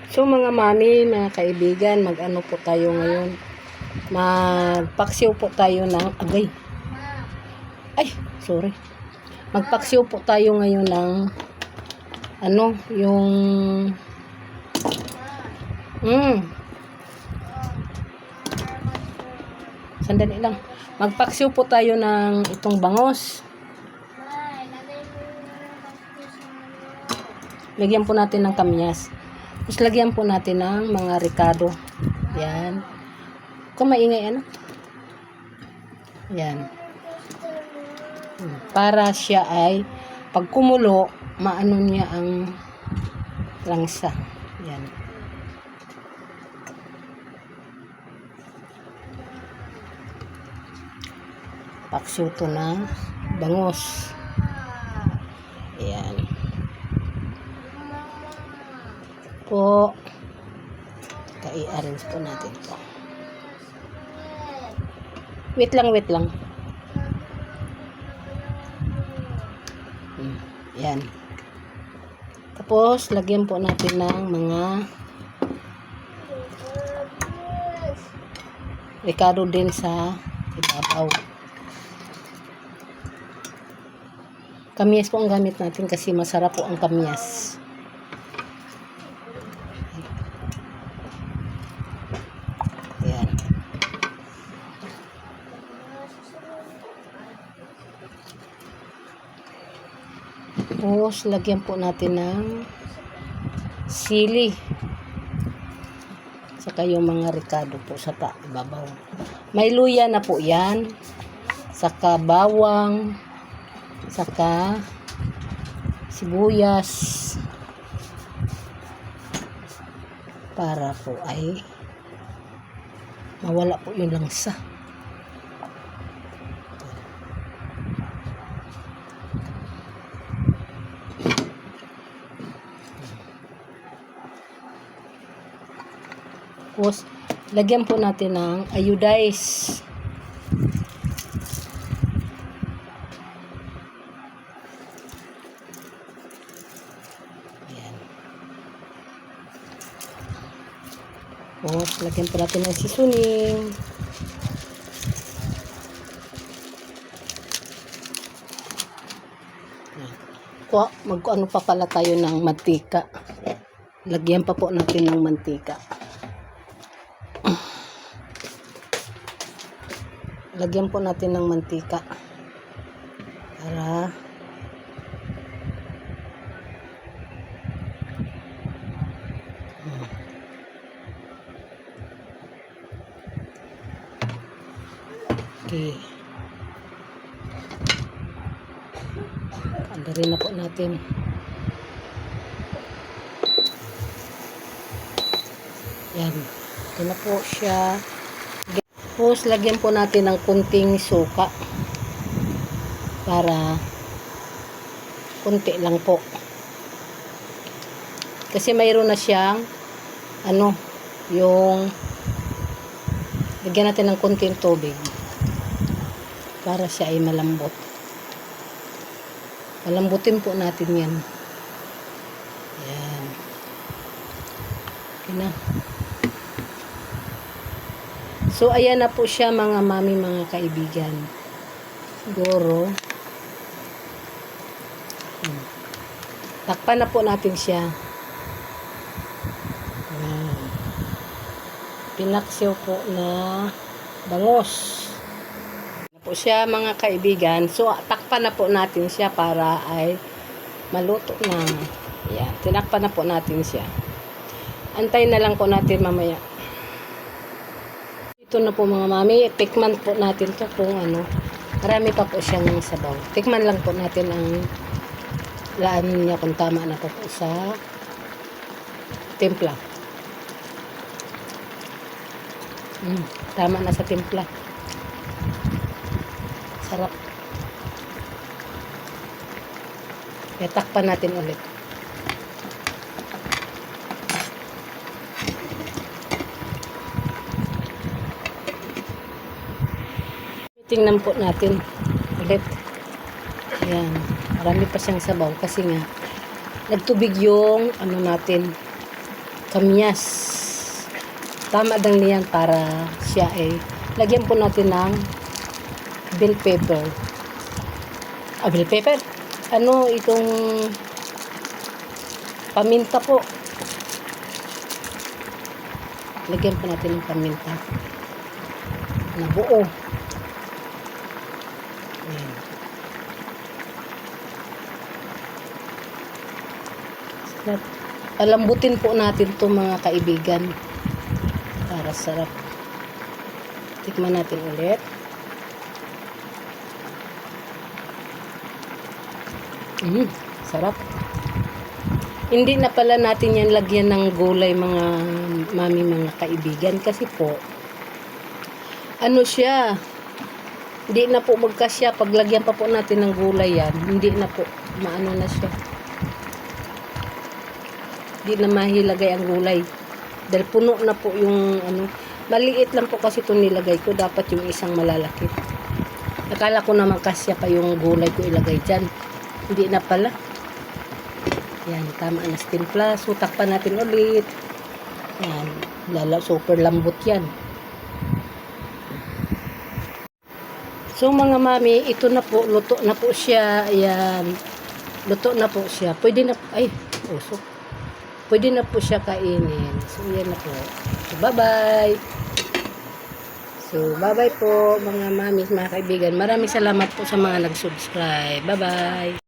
So mga mami, mga kaibigan, mag-ano po tayo ngayon? Magpaksiw po tayo ng agay. Ay, sorry. Magpaksiw po tayo ngayon ng ano, yung sandali lang. Magpaksiw po tayo ng itong bangos. Lagyan po natin ng kamyas. Tapos lagyan po natin ng mga ricado. Yan. Kung maingay ano. Yan. Para siya ay pag kumulo, maano niya ang langsa. Yan. Paksiw to na bangos. Yan. Po. I-arrange po natin to. Wait lang. Yan. Tapos, lagyan po natin ng mga ricado din sa ibabaw. Kamyas po ang gamit natin kasi masarap po ang kamyas. Ayan. Tapos, lagyan po natin ng sili. Saka yung mga ricado po sa ibabaw. May luya na po yan. Saka bawang. Saka sibuyas. Para po ay mawala po yung langsa. Tapos, lagyan po natin ng ayudize. Ayan. Tapos, lagyan po natin ng seasoning. Mag-ano pa pala tayo ng mantika. Lagyan pa po natin ng mantika. Lagyan po natin ng mantika para okay. Andarin na po natin. Yan. Ito na po siya. Tapos, lagyan po natin ng kunting suka para kunti lang po. Kasi mayroon na siyang ano, yung lagyan natin ng kunting tubig para siya ay malambot. Malambutin po natin yan. Yan. Okay na. So, ayan na po siya mga mami, mga kaibigan. Siguro. Takpan na po natin siya. Pinaksiw po na bangos. Na po siya mga kaibigan. So, takpan na po natin siya para ay maluto na. Ayan. Tinakpan na po natin siya. Antayin na lang po natin mamaya. Ito na po mga mami, tikman po natin to kung ano. Marami pa po siyang sabaw. Tikman lang po natin ang laan niya kung tama na po sa timpla. Tama na sa timpla. Sarap. Kaya takpan natin ulit. Tingnan po natin ulit. Ayan. Marami pa siyang sabaw kasi nga nagtubig yung ano natin, kamyas. Tama lang niyan para siya ay lagyan po natin ng bell pepper. Bell pepper? Ano itong paminta po. Lagyan po natin ng paminta na buo. Ayan. Palambutin po natin to mga kaibigan para sarap. Tikman natin ulit. Sarap. Hindi na pala natin yan lagyan ng gulay mga mami, mga kaibigan, kasi po ano siya, hindi na po magkasya. Paglagyan pa po natin ng gulay yan, hindi na po maano na siya, hindi na mahilagay ang gulay dahil puno na po yung ano. Maliit lang po kasi itong nilagay ko, dapat yung isang malalaki. Akala ko naman kasya pa yung gulay ko ilagay dyan, hindi na pala. Yan, tama na timpla. So, takpan natin ulit. Yan, super lambot yan. So, mga mami, ito na po, luto na po siya. Ayan, luto na po siya. Pwede na, usok. Pwede na po siya kainin. So, yan na po. So, bye-bye. So, bye-bye po, mga mami, mga kaibigan. Maraming salamat po sa mga nag-subscribe. Bye-bye.